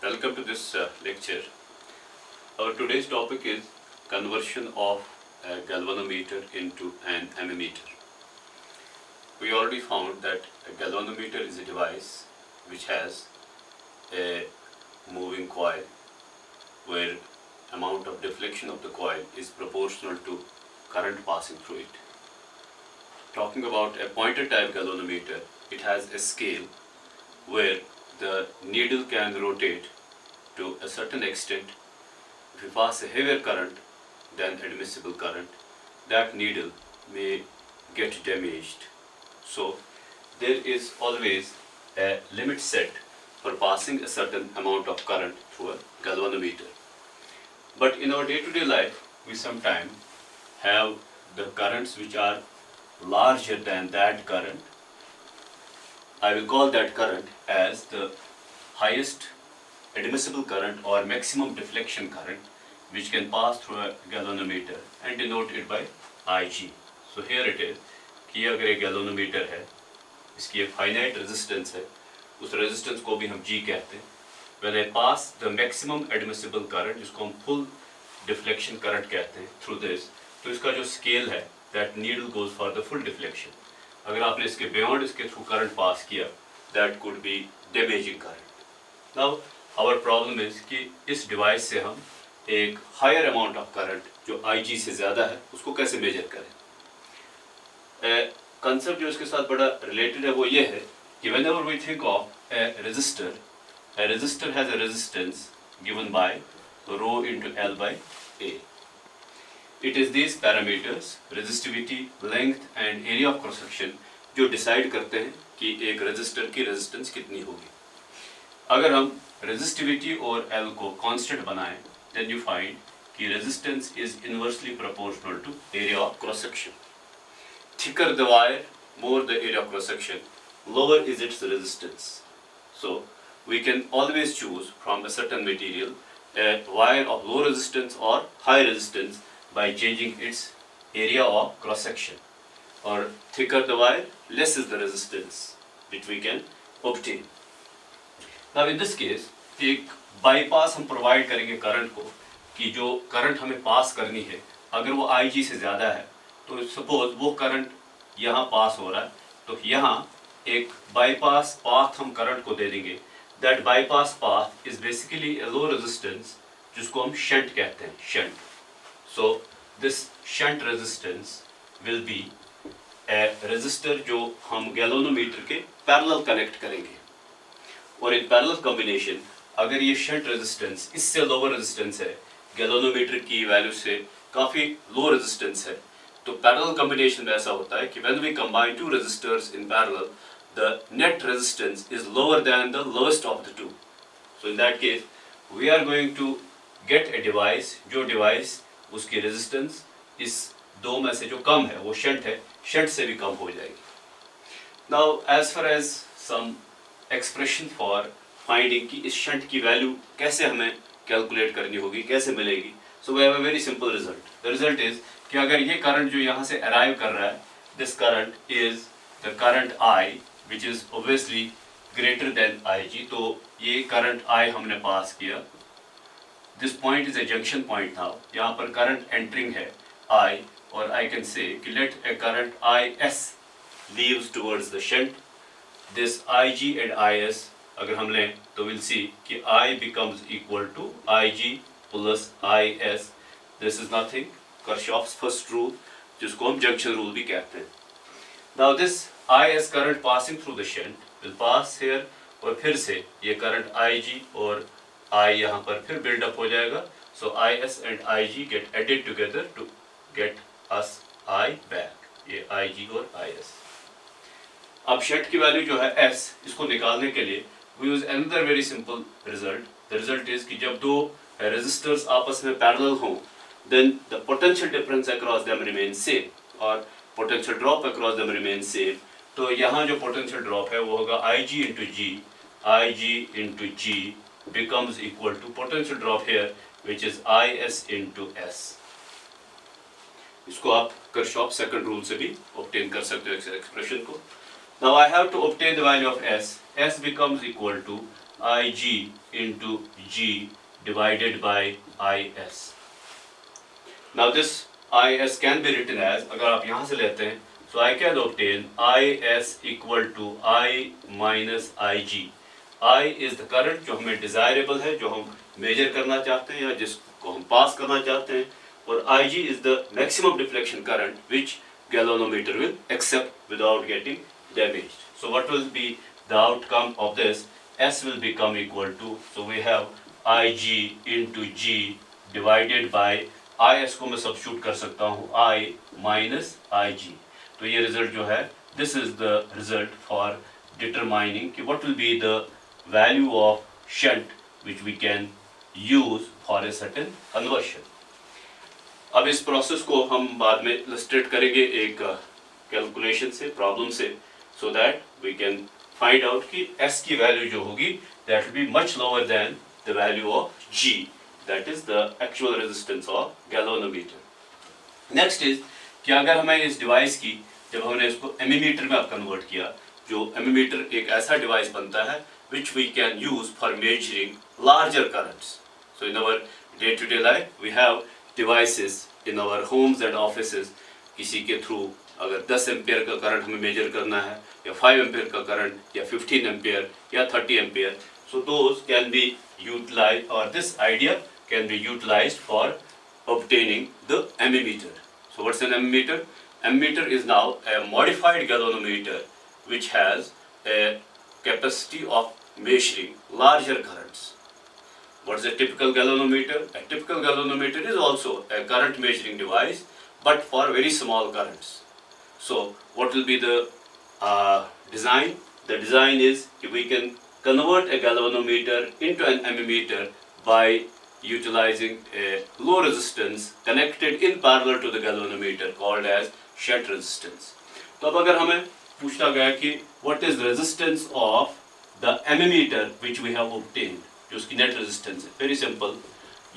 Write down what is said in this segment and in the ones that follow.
Welcome to this lecture. Our today's topic is conversion of a galvanometer into an ammeter. We already found that a galvanometer is a device which has a moving coil where amount of deflection of the coil is proportional to current passing through it. Talking about a pointer type galvanometer, it has a scale where the needle can rotate to a certain extent. If you pass a heavier current than admissible current, that needle may get damaged. So there is always a limit set for passing a certain amount of current through a galvanometer. But in our day-to-day life, we sometimes have the currents which are larger than that current. I will call that current as the highest admissible current or maximum deflection current which can pass through a galvanometer and denote it by Ig. So here it is कि अगर एक galvanometer है, इसकी एक finite resistance है, उस resistance को भी हम G कहते हैं. When I pass the maximum admissible current, जिसको हम full deflection current कहते हैं through this, तो इसका जो scale है, that needle goes for the full deflection. अगर आपने इसके beyond इसके through current pass किया, that could be damaging current. Now our problem is कि इस device से हम एक higher amount of current जो Ig से ज़्यादा है उसको कैसे measure करें. Concept जो इसके साथ बड़ा related है वो ये है कि whenever we think of a resistor has a resistance given by rho into L by A. It is these parameters resistivity, length and area of cross section जो decide करते हैं कि एक resistor की resistance कितनी होगी. अगर हम resistivity और L को constant बनाएं, then you find कि resistance is inversely proportional to area of cross section. Thicker the wire, more the area of cross section, lower is its resistance. So we can always choose from a certain material a wire of low resistance or high resistance by changing its area of cross section. Or thicker the wire, less is the resistance which we can obtain. Now in this case, एक bypass हम provide करेंगे current को कि जो current हमें pass करनी है, अगर वो Ig से ज़्यादा है, तो suppose वो current यहाँ pass हो रहा है, तो यहाँ एक bypass path हम current को दे देंगे. That bypass path is basically a low resistance जिसको हम shunt कहते हैं, shunt. So this shunt resistance will be a resistor जो हम galvanometer के parallel connect करेंगे. और in parallel combination अगर ये shunt resistance इससे lower resistance है, galvanometer की value से काफ़ी low resistance है, तो parallel combination में ऐसा होता है कि when we combine two resistors in parallel, the net resistance is lower than the lowest of the two. So in that case, we are going to get a device जो device उसकी resistance इस दो में से जो कम है वो shunt है, shunt से भी कम हो जाएगी. Now as far as some expression for finding कि इस shunt की value कैसे हमें calculate करनी होगी, कैसे मिलेगी, so we have a very simple result. The result is कि अगर ये current जो यहाँ से arrive कर रहा है, this current is the current I which is obviously greater than Ig, तो ये current I हमने pass किया. This point is a junction point now. यहाँ पर current entering है I, और I can say कि let a current Is leaves towards the shunt. This Ig and Is अगर हम लें तो we'll see कि I becomes equal to Ig plus Is. This is nothing, Kirchhoff's first rule, जिसको हम junction rule भी कहते हैं. Now this Is current passing through the shunt will pass here, और फिर से ये current Ig और I यहाँ पर फिर build up हो जाएगा. So Is and Ig get added together to get us I back. ये Ig और Is. अब shunt की value जो है S, इसको निकालने के लिए we use another very simple result. The result is कि जब दो resistors आपस में parallel हों, then the potential difference across them remains same और potential drop across them remains same. तो यहाँ जो potential drop है वो होगा Ig into G. Ig into G becomes equal to potential drop here which is Is into S. इसको आप Kirchhoff second rule से भी obtain कर सकते हो इस expression को. Now I have to obtain the value of S. S becomes equal to IG into G divided by IS. Now this IS can be written as, अगर आप यहाँ से लेते हैं, so I can obtain IS equal to I minus IG. I is the current जो हमें desirable है, जो हम measure करना चाहते हैं या जिसको हम pass करना चाहते हैं, और IG is the maximum deflection current which galvanometer will accept without getting damaged. So what will be the outcome of this? S will become equal to, so we have IG into G divided by IS को मैं substitute कर सकता हूँ I minus IG. तो ये result जो है, this is the result for determining कि what will be the value of shunt which we can use for a certain conversion. अब इस प्रोसेस को हम बाद में इलस्ट्रेट करेंगे एक कैलकुलेशन से, प्रॉब्लम से, so that we can find out कि S की वैल्यू जो होगी that will be much lower than the value of G, that is the actual resistance of galvanometer. Next is कि अगर हमें इस डिवाइस की, जब हमने इसको एमीमीटर में अब कन्वर्ट किया, जो एमीमीटर एक ऐसा डिवाइस बनता है which we can use for measuring larger currents. So in our day to day life we have devices in our homes and offices. किसी के थ्रू अगर 10 एम्पियर का करंट हमें मेजर करना है, या 5 एम्पियर का करंट, या 15 एम्पियर, या 30 ampere, so those can be utilized, or this idea can be utilized for obtaining the ammeter. So what's an ammeter? Ammeter is now a modified galvanometer which has a capacity of measuring larger currents. What is a typical galvanometer? A typical galvanometer is also a current measuring device, but for very small currents. So what will be the design? The design is if we can convert a galvanometer into an ammeter by utilizing a low resistance connected in parallel to the galvanometer called as shunt resistance. तो अब अगर हमें पूछा गया कि what is the resistance of the ammeter which we have obtained, जो उसकी net resistance है, वेरी सिंपल,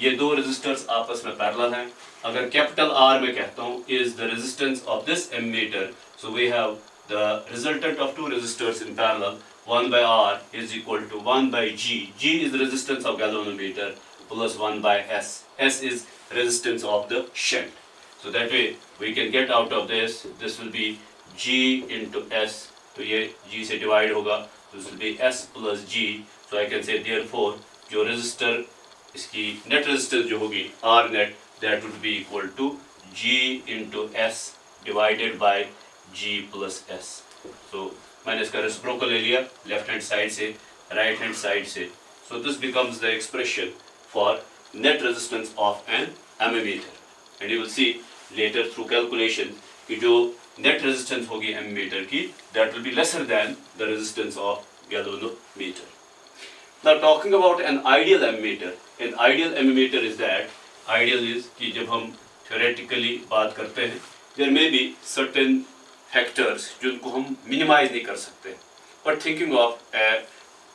ये दो रेजिस्टर्स आपस में पैरेलल हैं. अगर कैपिटल R में कहता हूँ is the resistance of this ammeter, so we have the resultant of two resistors in parallel, 1 by R is equal to 1 by G. G is the resistance of galvanometer plus 1 by S. S is resistance of the shunt. So that way we can get out of this will be G into S. तो ये G से divide होगा, this will be S plus G. So I can say therefore जो resistor इसकी net resistance जो होगी R net, that would be equal to G into S divided by G plus S. So मैंने इसका reciprocal ले लिया left hand side से right hand side से. So this becomes the expression for net resistance of an ammeter. And you will see later through calculation कि जो net resistance होगी ammeter की, that will be lesser than the resistance of galvanometer. Now talking about an ideal ammeter, an ideal ammeter is that, ideal is कि जब हम theoretically बात करते हैं, there may be certain factors जिनको हम minimize नहीं कर सकते, but thinking of a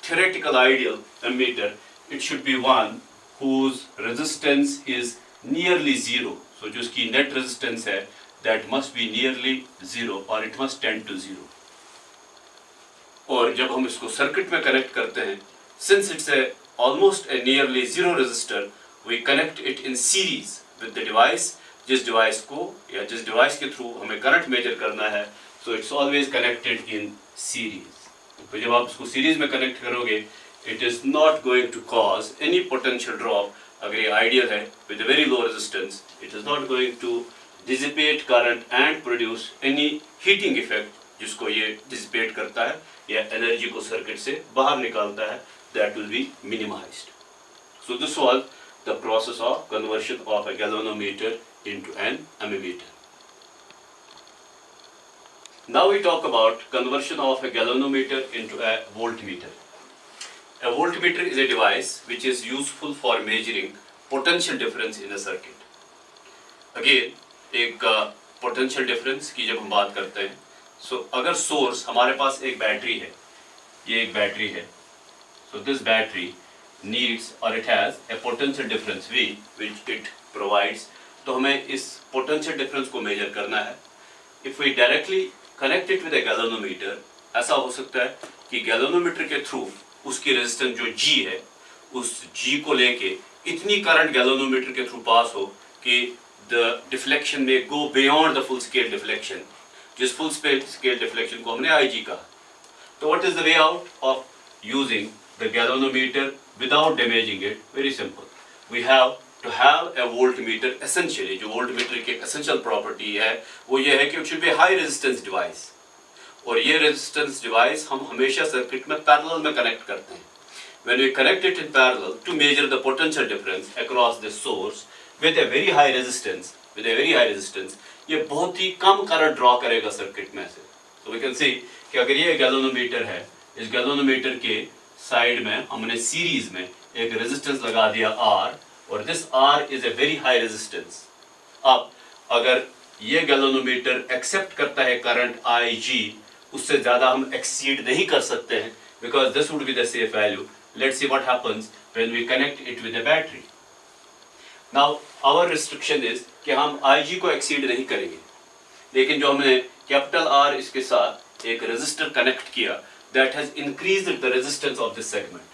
theoretical ideal ammeter, it should be one whose resistance is nearly zero. So जो उसकी net resistance है, that must be nearly zero or it must tend to zero. और जब हम इसको सर्किट में connect करते हैं, since it's almost a nearly zero resistor, we connect it in series with the device. जिस डिवाइस को या जिस डिवाइस के थ्रू हमें करंट मेजर करना है, so it's always connected in series. तो जब आप इसको सीरीज में कनेक्ट करोगे, it is not going to cause any potential drop. अगर ये आइडियल है with a very low resistance, it is not going to dissipate current and produce any heating effect जिसको ये dissipate करता है या एनर्जी को सर्किट से बाहर निकालता है, that will be minimized. So this was the process of conversion of a galvanometer into an ammeter. Now we talk about conversion of a galvanometer into a voltmeter. A voltmeter is a device which is useful for measuring potential difference in a circuit. Again, एक potential difference की जब हम बात करते हैं, so अगर source हमारे पास एक बैटरी है, ये एक बैटरी है, so this battery needs or it has a potential difference V which it provides. तो हमें इस potential difference को measure करना है. If we directly connect it with a galvanometer, ऐसा हो सकता है कि galvanometer के through उसकी रेजिस्टेंस जो G है, उस G को लेके इतनी करंट गैल्वेनोमीटर के थ्रू पास हो कि द डिफ्लेक्शन में go beyond the full scale deflection, जिस फुल स्केल डिफ्लेक्शन को हमने IG कहा। तो what is the way out of using the galvanometer without damaging it? Very simple. We have to have a voltmeter. Essentially जो voltmeter की essential property है वो ये है कि it should be a high resistance device, और ये resistance device हम हमेशा सर्किट में पैरेलल में कनेक्ट करते हैं। When we connect it in parallel to measure the potential difference across the source with a very high resistance, ये बहुत ही कम करंट ड्रॉ करेगा सर्किट में से। So we can see कि अगर ये गैल्वेनोमीटर है, इस गैल्वेनोमीटर के साइड में हमने सीरीज में एक रेजिस्टेंस लगा दिया R, और this R is a very high resistance. अब अगर ये गैल्वेनोमीटर एक्सेप्ट करता है करंट IG, उससे ज़्यादा हम एक्सीड नहीं कर सकते हैं, because this would be the safe value. Let's see what happens when we connect it with a battery. Now our restriction is कि हम IG को एक्सीड नहीं करेंगे, लेकिन जो हमने कैपिटल R इसके साथ एक रेजिस्टर कनेक्ट किया, that has increased the resistance of this segment,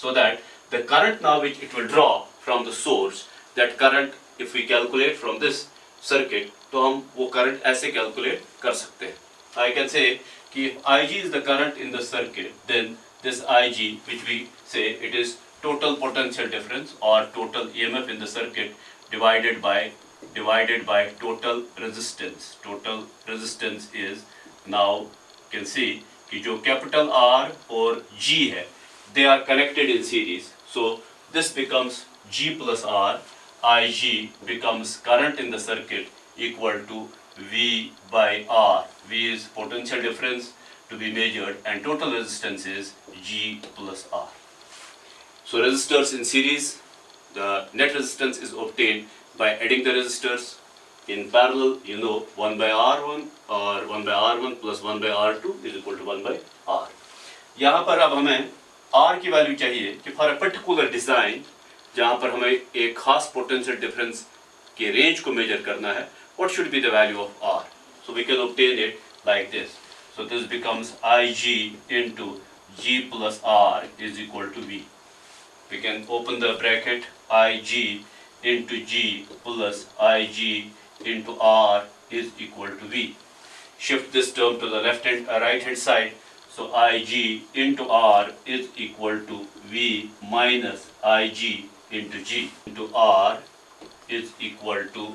so that the current now which it will draw from the source, that current if we calculate from this circuit, तो हम वो current ऐसे calculate कर सकते हैं। I can say कि if IG is the current in the circuit, then this IG which we say it is total potential difference or total EMF in the circuit divided by total resistance. Total resistance is, now you can see कि जो capital R और G है, they are connected in series, so this becomes G plus R, IG becomes current in the circuit equal to V by R. V is potential difference to be measured and total resistance is G plus R. So resistors in series, the net resistance is obtained by adding the resistors in parallel. You know 1 by R1 or 1 by R1 plus 1 by R2 is equal to 1 by R. यहाँ पर अब हमें R की value चाहिए कि for a particular design जहाँ पर हमें एक खास पोटेंशियल डिफरेंस के रेंज को मेजर करना है, what should be the value of R? So we can obtain it like this. So this becomes IG into G plus R is equal to V. We can open the bracket, IG into G plus IG into R is equal to V. Shift this term to the right hand side, so IG into R is equal to V minus IG into G into R is equal to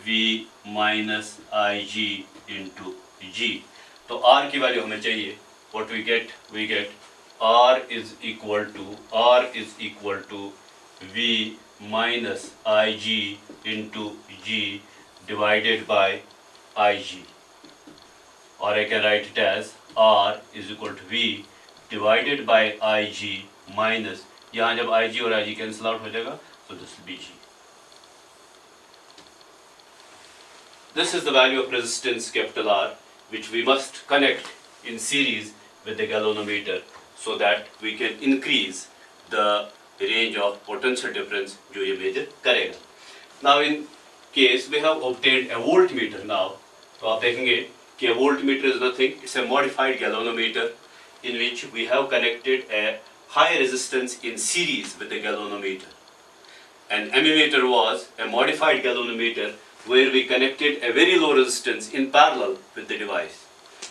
V minus IG into G. तो R की value हमें चाहिए, what we get? We get R is equal to V minus IG into G divided by IG, or I can write it as R is equal to V divided by IG minus, यहाँ जब IG और IG cancel out हो जाएगा, so this will be G. This is the value of resistance capital R which we must connect in series with the galvanometer so that we can increase the range of potential difference जो ये measure करेगा. Now in case we have obtained a voltmeter now, तो आप देखेंगे कि a voltmeter is nothing, it's a modified galvanometer in which we have connected a high resistance in series with the galvanometer. An ammeter was a modified galvanometer where we connected a very low resistance in parallel with the device.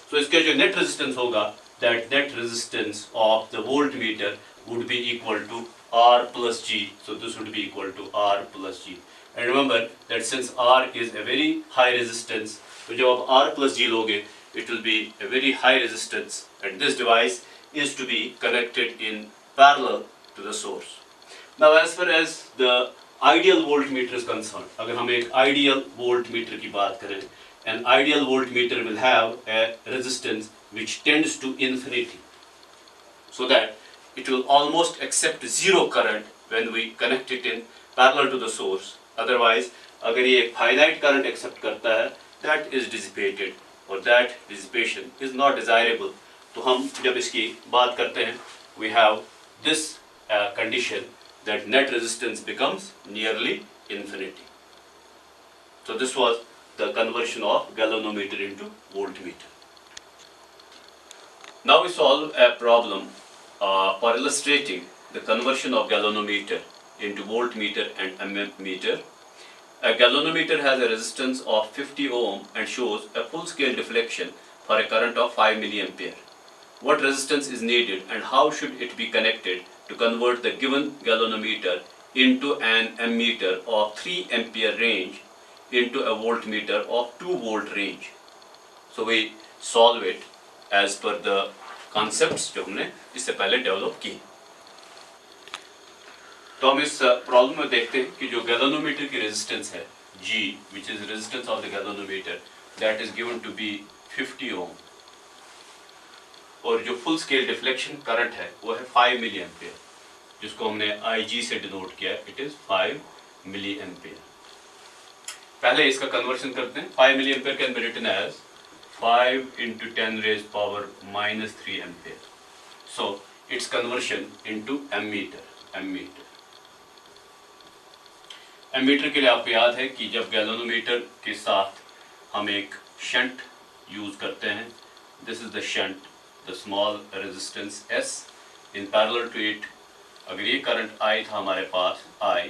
So इसका जो net resistance होगा, that net resistance of the voltmeter would be equal to R plus G. So this would be equal to R plus G. And remember that since R is a very high resistance, तो जब आप R plus G लोगे, it will be a very high resistance, and this device is to be connected in parallel to the source. Now as far as the ideal voltmeter is concerned, अगर हम एक ideal voltmeter की बात करें, an ideal voltmeter will have a resistance which tends to infinity, so that it will almost accept zero current when we connect it in parallel to the source. Otherwise, अगर ये finite current accept करता है, that is dissipated, or that dissipation is not desirable. तो हम जब इसकी बात करते हैं, we have this condition that net resistance becomes nearly infinity. So this was the conversion of galvanometer into voltmeter. Now we solve a problem for illustrating the conversion of galvanometer into voltmeter and ammeter. A galvanometer has a resistance of 50 ohm and shows a full-scale deflection for a current of 5 milliampere. What resistance is needed and how should it be connected to convert the given galvanometer into an ammeter of 3 ampere range into a voltmeter of 2 volt range? So we solve it as per the concepts जो हमने इससे पहले develop किए. तो हम इस problem में देखते हैं कि जो गैल्वेनोमीटर की रेजिस्टेंस है G, which is resistance of the galvanometer, that is given to be 50 ohm, और जो फुल स्केल डिफ्लेक्शन करंट है वो है 5 मिली एम्पियर, जिसको हमने IG से डिनोट किया है. It is 5 milli ampere. पहले इसका कन्वर्शन करते हैं. 5 milli ampere can be written as 5 into 10 raised power minus 3 ampere. So its conversion into ammeter. Ammeter के लिए आपको याद है कि जब गैल्वेनोमीटर के साथ हम एक शंट यूज करते हैं, this is the shunt, the small resistance S, in parallel to it अगर ये करंट I था हमारे पास I,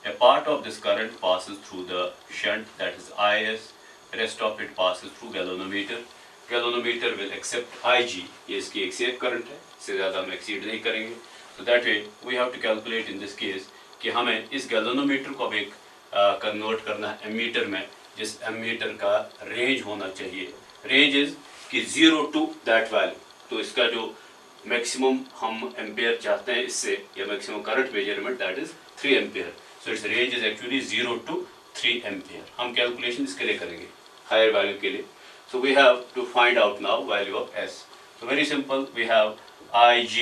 a part of this current passes through the shunt, that is IS, rest of it passes through galvanometer. Galvanometer will accept IG, ये इसकी एक safe current है, इससे ज़्यादा हम एक्सीड नहीं करेंगे. So that way we have to calculate in this case कि हमें इस गैल्वेनोमीटर को अब एक कन्वर्ट करना है एमीटर में, जिस एमीटर का रेंज होना चाहिए. रेंज इज कि 0 to दैट वैल्यू. तो इसका जो मैक्सिमम हम एम्पेयर चाहते हैं इससे, या maximum current measurement, that is 3 ampere. So its range is actually 0 to 3 ampere. हम कैलकुलेशन इसके लिए करेंगे हायर वैल्यू के लिए. So we have to find out now value of S. So very simple, we have IG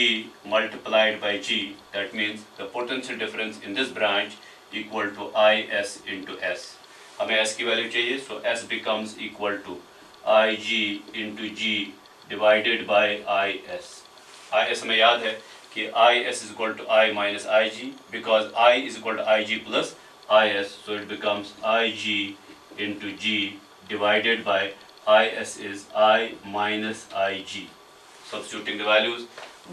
multiplied by G, that means the potential difference in this branch equal to IS into S. हमें S की value चाहिए, so S becomes equal to IG into G divided by IS. IS हमें याद है कि IS is equal to I minus IG, because I is equal to IG plus IS, so it becomes IG into G divided by IS is I minus IG. Substituting the values,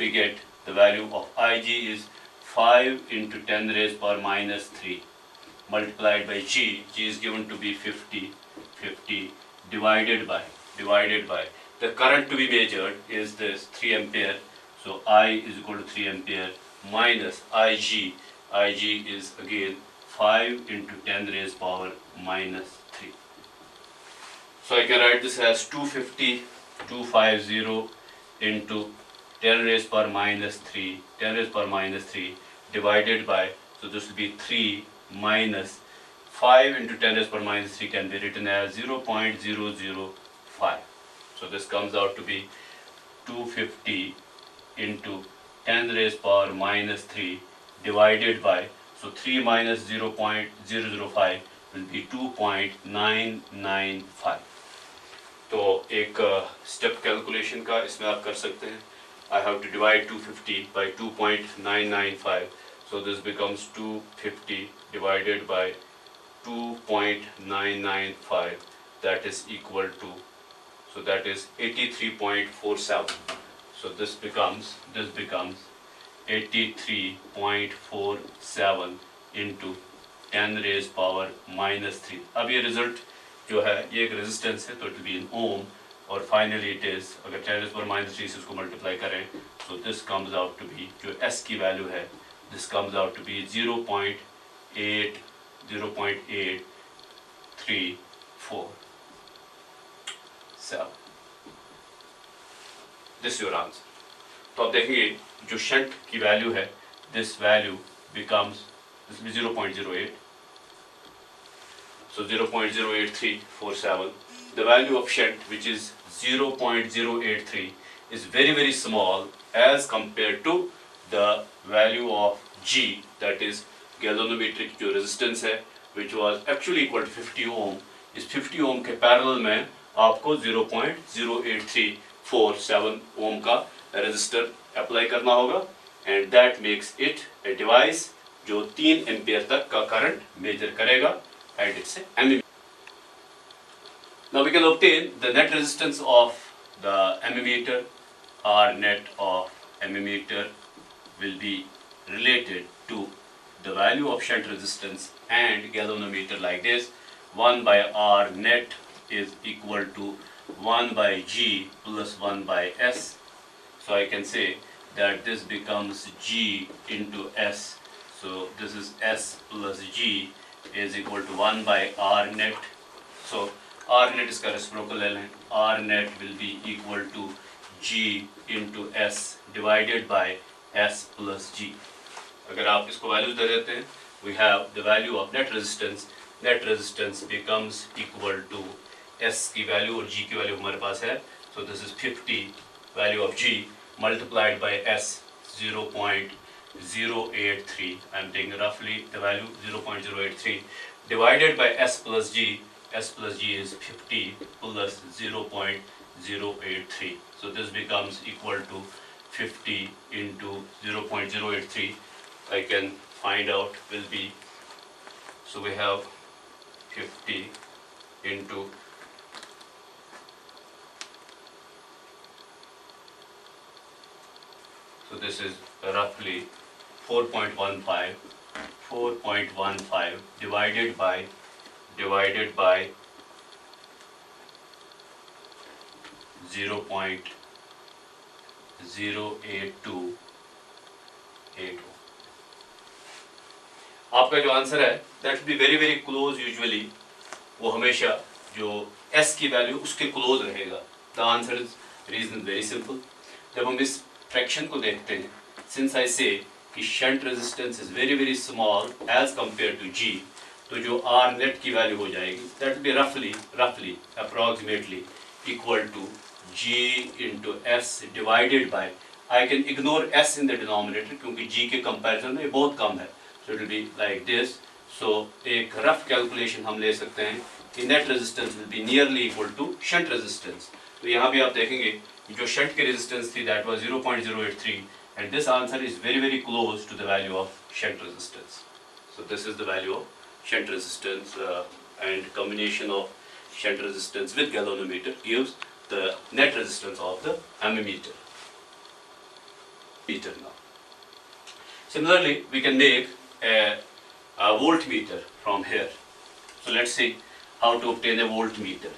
we get the value of IG is 5 into 10 raised power minus 3 multiplied by G. G is given to be 50 divided by the current to be measured is this 3 ampere. So I is equal to 3 ampere minus IG is again 5 into 10 raised power minus 3. So I can write this as 250 into 10 raised power minus 3 divided by, so this will be 3 minus 5 into 10 raised power minus 3 can be written as 0.005. So this comes out to be 250 into 10 raised power minus 3 divided by, so 3 minus 0.005 will be 2.995. तो एक step calculation का इसमें आप कर सकते हैं. I have to divide 250 by 2.995, so this becomes 250 divided by 2.995, that is equal to, so that is 83.47. So this becomes 83.47 into 10 raised power minus 3. अब ये रिजल्ट जो है ये एक रेजिस्टेंस है, तो इट विल बी इन ओम, और फाइनली इट इज, अगर 10 raised power minus 3 से उसको मल्टीप्लाई करें, so this comes out to be, जो S की वैल्यू है, this comes out to be 0.8347. This your answer. तो आप देखेंगे जो शंट की वैल्यू है, this value becomes, this will be 0.08. So 0.08347. The value of shunt, which is 0.083, is very small as compared to the value of G, that is galvanometric जो resistance है, which was actually equal to 50 ohm. इस 50 ohm के parallel में आपको 0.08347 ohm का resistor apply करना होगा, and that makes it a device जो 3 ampere तक का current measure करेगा, and it's a ammeter. Now we can obtain the net resistance of the ammeter or net of ammeter will be related to the value of shunt resistance and galvanometer like this. 1 by R net is equal to 1 by G plus 1 by S. So I can say that this becomes G into S. So this is S plus G is equal to 1 by R net. So R net is reciprocal element. R net will be equal to G into S divided by S plus G. अगर आप इसको values दे देते हैं, we have the value of net resistance. Net resistance becomes equal to S की value और G की value हमारे पास है. So this is 50 value of G multiplied by S 0.083. I am taking roughly the value 0.083 divided by S plus G. S plus G is 50 plus 0.083. So this becomes equal to 50 into 0.083. I can find out will be, so we have 50 into, so this is roughly 4.15 divided by 0.08280. आपका जो answer है that will be very very close. Usually वो हमेशा जो S की value उसके close रहेगा. The answer is reason very simple. जब हम इस फ्रैक्शन को देखते हैं, सिंस आई से कि shunt resistance is very very small as compare to G, तो जो R नेट की वैल्यू हो जाएगी दैट बी रफली approximately equal to G into S divided by, I can ignore S in the denominator क्योंकि G के comparison में बहुत कम है. So it will be like this. So एक रफ कैलकुलेशन हम ले सकते हैं कि net resistance will be nearly equal to shunt resistance. तो यहाँ भी आप देखेंगे जो शंट की रेजिस्टेंस थी that was 0.083 and this answer is very very close to the value of shunt resistance. So this is the value of shunt resistance and combination of shunt resistance with galvanometer gives the net resistance of the ammeter. Now. Similarly, we can make a voltmeter from here. So let's see how to obtain a voltmeter.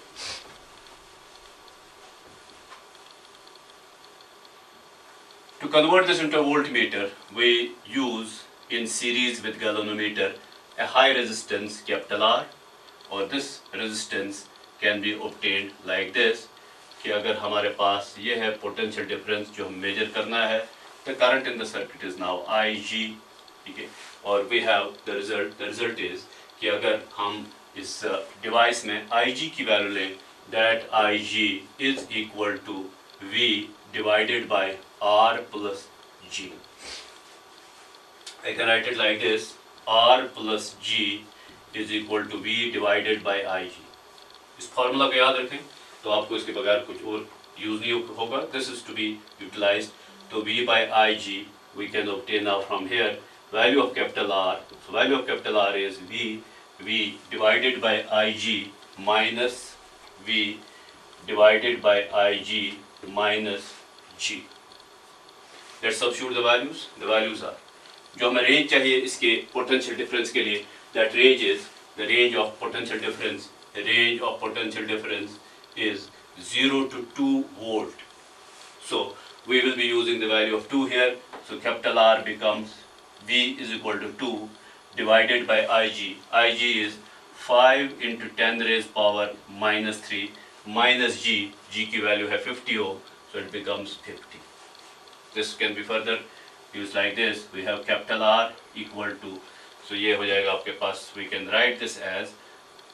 To convert this into a voltmeter, we use in series with galvanometer a high resistance capital R, or this resistance can be obtained like this. कि अगर हमारे पास ये है potential difference जो हम measure करना है, the current in the circuit is now IG, ठीक है, और we have the result is कि अगर हम इस डिवाइस में IG की वैल्यू लें, that IG is equal to V divided by R plus G. I can write it like this, R plus G is equal to V divided by IG. इस formula को याद रखें तो आपको इसके बगैर कुछ और यूज नहीं होगा. This is to be utilized. So V by IG we can obtain now from here value of capital R. So value of capital R is V divided by IG minus V divided by IG minus G. Let's substitute the values. The values are, जो हमें range चाहिए इसके potential difference के लिए, that range is the range of potential difference. The range of potential difference is 0 to 2 volt. So we will be using the value of 2 here. So capital R becomes V is equal to 2 divided by IG. IG is 5 into 10 raised power minus 3 minus G. G की value है 50 ohm. So it becomes 50. This can be further used like this. We have capital R equal to, so ये हो जाएगा आपके पास, we can write this as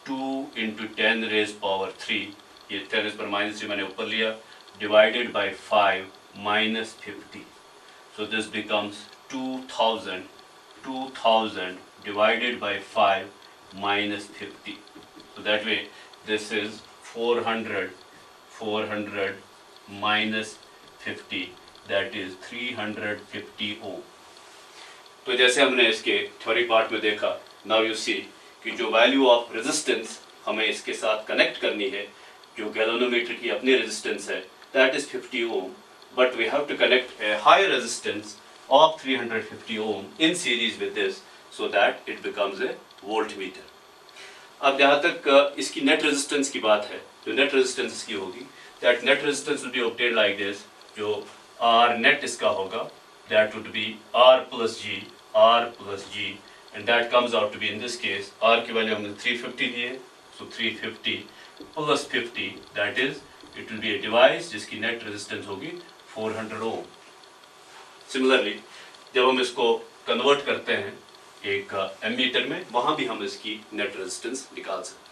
2 into 10 raised power 3, ये 10 raised power minus 3 मैंने ऊपर लिया, divided by 5 minus 50. So this becomes 2000 divided by 5 minus 50. So that way this is 400 minus 50, that is 350 ohm. तो जैसे हमने इसके थ्योरी पार्ट में देखा, नाउ यू सी कि जो वैल्यू ऑफ रेजिस्टेंस हमें इसके साथ कनेक्ट करनी है, जो गैल्वेनोमीटर की अपनी रेजिस्टेंस है, that is 50 ohm. but we have to connect a higher resistance of 350 ohm in series with this so that it becomes a voltmeter. अब जहाँ तक इसकी नेट रेजिस्टेंस की बात है, जो नेट रेजिस्टेंस इसकी होगी, that net resistance will be obtained like this, जो R net इसका होगा, that would be R plus G, and that comes out to be in this case, R की वैल्यू हमने 350 दी है, so 350 plus 50, that is, it will be a device जिसकी net resistance होगी 400 ohm. Similarly, जब हम इसको कन्वर्ट करते हैं एक एमीटर में, वहाँ भी हम इसकी नेट रेजिस्टेंस निकाल सकते हैं.